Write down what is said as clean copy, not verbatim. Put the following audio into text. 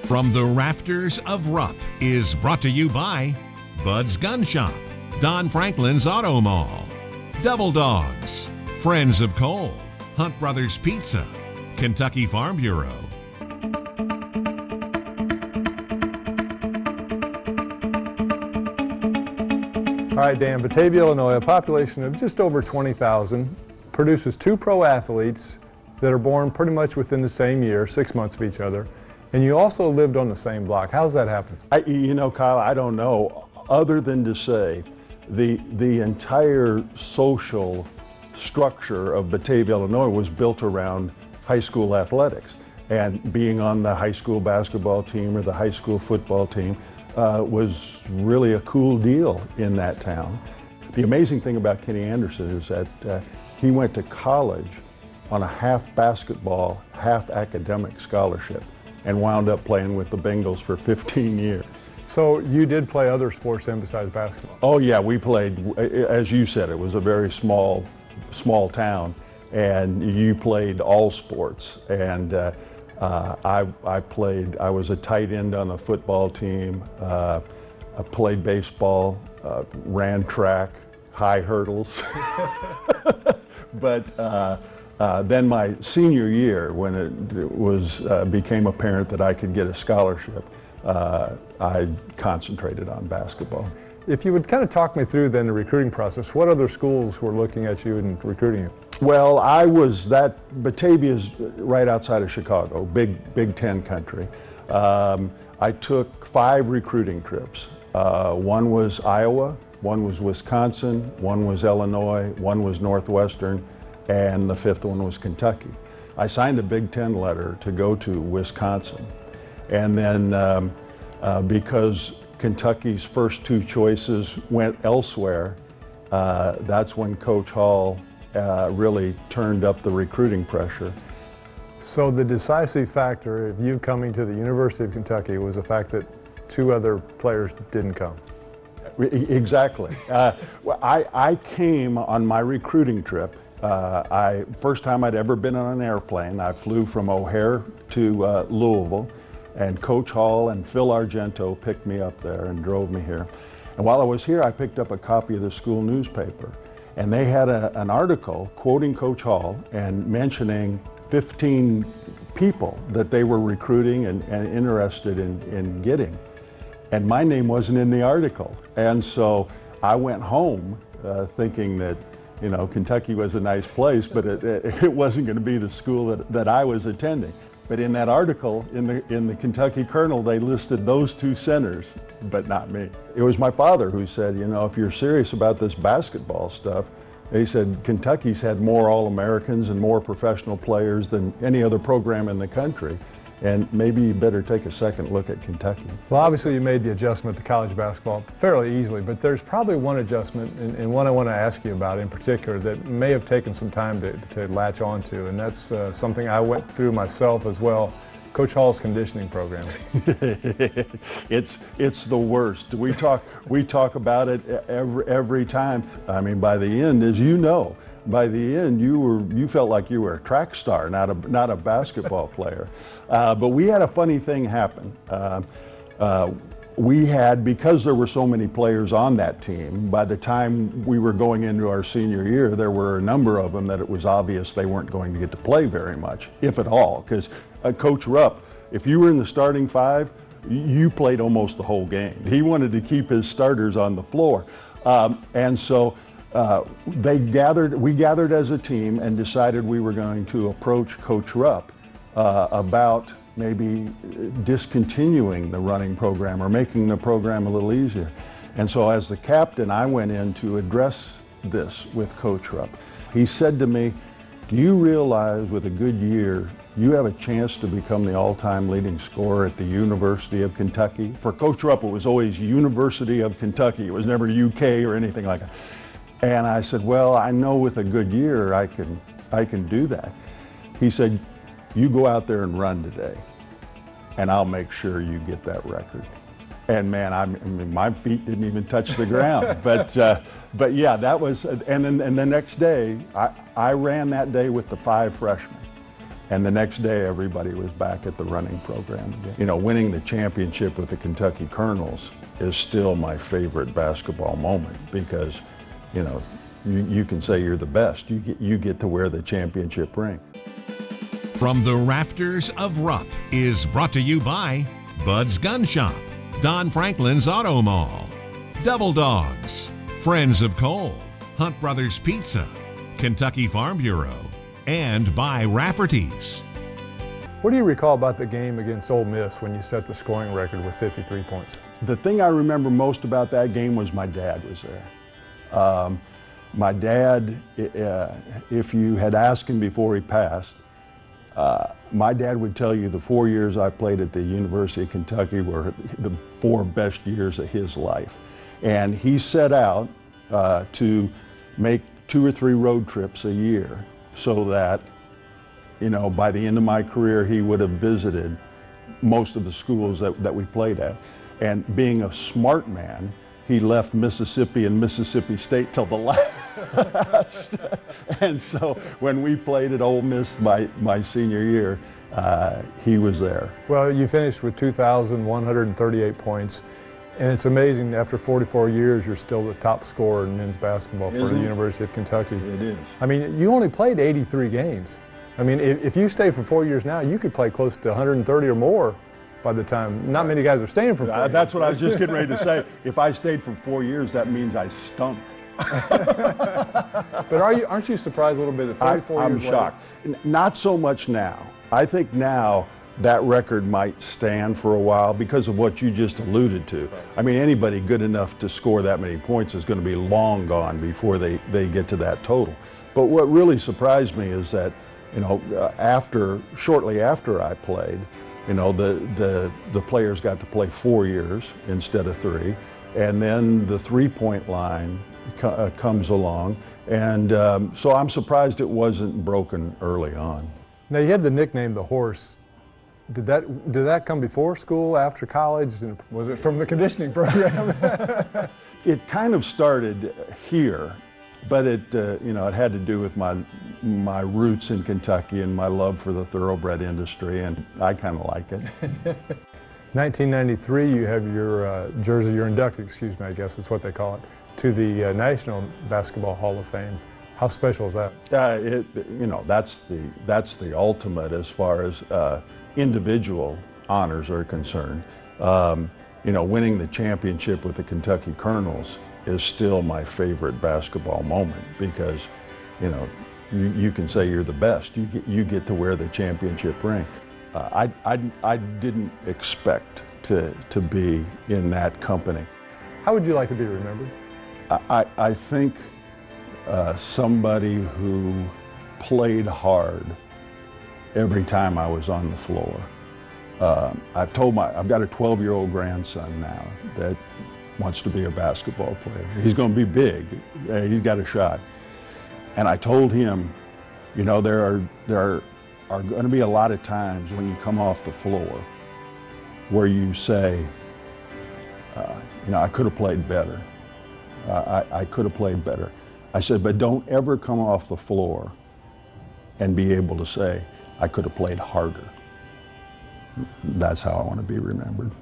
From the Rafters of Rupp is brought to you by Bud's Gun Shop, Don Franklin's Auto Mall, Double Dogs, Friends of Coal, Hunt Brothers Pizza, Kentucky Farm Bureau. All right, Dan, Batavia, Illinois, a population of just over 20,000, produces two pro athletes that are born pretty much within the same year, 6 months of each other, and you also lived on the same block. How's that happen? Kyle, I don't know, other than to say the entire social structure of Batavia, Illinois was built around high school athletics, and being on the high school basketball team or the high school football team was really a cool deal in that town. The amazing thing about Kenny Anderson is that he went to college on a half basketball, half academic scholarship and wound up playing with the Bengals for 15 years. So you did play other sports then besides basketball? Oh yeah, we played, as you said, it was a very small town, and you played all sports. And I was a tight end on a football team. I played baseball, ran track, high hurdles. But then my senior year, when it became apparent that I could get a scholarship, I concentrated on basketball. If you would kind of talk me through then the recruiting process, what other schools were looking at you and recruiting you? Well, Batavia's right outside of Chicago, Big Ten country. I took 5 recruiting trips. One was Iowa, one was Wisconsin, one was Illinois, one was Northwestern, and the 5th one was Kentucky. I signed a Big Ten letter to go to Wisconsin. And then because Kentucky's first 2 choices went elsewhere, that's when Coach Hall really turned up the recruiting pressure. So the decisive factor of you coming to the University of Kentucky was the fact that 2 other players didn't come. Exactly. I came on my recruiting trip. First time I'd ever been on an airplane. I flew from O'Hare to Louisville, and Coach Hall and Phil Argento picked me up there and drove me here. And while I was here, I picked up a copy of the school newspaper, and they had an article quoting Coach Hall and mentioning 15 people that they were recruiting and interested in getting. And my name wasn't in the article. And so I went home thinking that, Kentucky was a nice place, but it wasn't going to be the school that I was attending. But in that article, in the Kentucky Kernel, they listed those 2 centers, but not me. It was my father who said, if you're serious about this basketball stuff, he said, Kentucky's had more All-Americans and more professional players than any other program in the country. And maybe you better take a second look at Kentucky. Well, obviously you made the adjustment to college basketball fairly easily, but there's probably one adjustment, and one I want to ask you about in particular, that may have taken some time to latch on to, and that's something I went through myself as well, Coach Hall's conditioning program. It's the worst. We talk about it every time. I mean, by the end, as you know, by the end, you felt like you were a track star, not a basketball player. But we had a funny thing happen. Because there were so many players on that team, by the time we were going into our senior year, there were a number of them that it was obvious they weren't going to get to play very much, if at all. Because Coach Rupp, if you were in the starting 5, you played almost the whole game. He wanted to keep his starters on the floor. And so we gathered as a team and decided we were going to approach Coach Rupp about maybe discontinuing the running program or making the program a little easier. And so as the captain, I went in to address this with Coach Rupp. He said to me, do you realize with a good year, you have a chance to become the all-time leading scorer at the University of Kentucky? For Coach Rupp, it was always University of Kentucky. It was never UK or anything like that. And I said, well, I know with a good year, I can do that. He said, you go out there and run today, and I'll make sure you get that record. And man, I mean, my feet didn't even touch the ground. But yeah, that was, and the next day, I ran that day with the 5 freshmen. And the next day, everybody was back at the running program again. You know, winning the championship with the Kentucky Colonels is still my favorite basketball moment because, you know, you can say you're the best. You get to wear the championship ring. From the Rafters of Rupp is brought to you by Bud's Gun Shop, Don Franklin's Auto Mall, Double Dogs, Friends of Coal, Hunt Brothers Pizza, Kentucky Farm Bureau, and by Rafferty's. What do you recall about the game against Ole Miss when you set the scoring record with 53 points? The thing I remember most about that game was my dad was there. My dad, if you had asked him before he passed, my dad would tell you the 4 years I played at the University of Kentucky were the 4 best years of his life. And he set out to make 2 or 3 road trips a year so that, you know, by the end of my career, he would have visited most of the schools that we played at. And being a smart man, he left Mississippi and Mississippi State till the last. And so when we played at Ole Miss my senior year, he was there. Well, you finished with 2,138 points. And it's amazing, after 44 years, you're still the top scorer in men's basketball for the University of Kentucky. It is. I mean, you only played 83 games. I mean, if you stay for 4 years now, you could play close to 130 or more by the time. Not many guys are staying for 4 years. That's what I was just getting ready to say. If I stayed for 4 years, that means I stunk. But aren't you surprised a little bit at 44 years I'm shocked. Not so much now. I think now that record might stand for a while because of what you just alluded to. I mean, anybody good enough to score that many points is going to be long gone before they get to that total. But what really surprised me is that, you know, shortly after I played, you know, the players got to play 4 years instead of 3, and then the three-point line comes along, and so I'm surprised it wasn't broken early on. Now, you had the nickname the Horse. Did that come before school, after college? And was it from the conditioning program? It kind of started here, but it had to do with my roots in Kentucky and my love for the thoroughbred industry, and I kind of like it. 1993, you have your jersey, you're inducted, excuse me, I guess is what they call it, to the National Basketball Hall of Fame. How special is that? That's the ultimate as far as individual honors are concerned. Winning the championship with the Kentucky Colonels is still my favorite basketball moment because, you can say you're the best. You get to wear the championship ring. I didn't expect to be in that company. How would you like to be remembered? I think somebody who played hard every time I was on the floor. I've got a 12-year-old grandson now that wants to be a basketball player. He's going to be big. He's got a shot. And I told him, there are going to be a lot of times when you come off the floor where you say, I could have played better. I could have played better. I said, but don't ever come off the floor and be able to say, I could have played harder. That's how I want to be remembered.